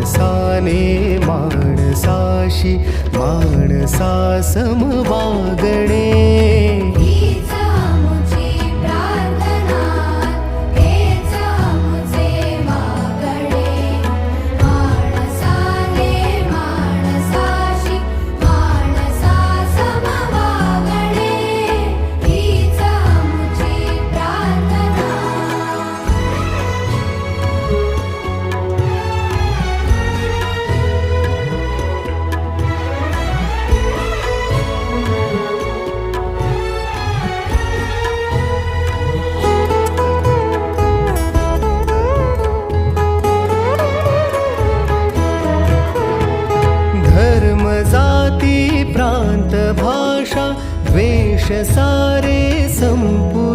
माणसाने माणसाशी माणसा सम वागणे. जाती प्रांत भाषा द्वेष सारे संपू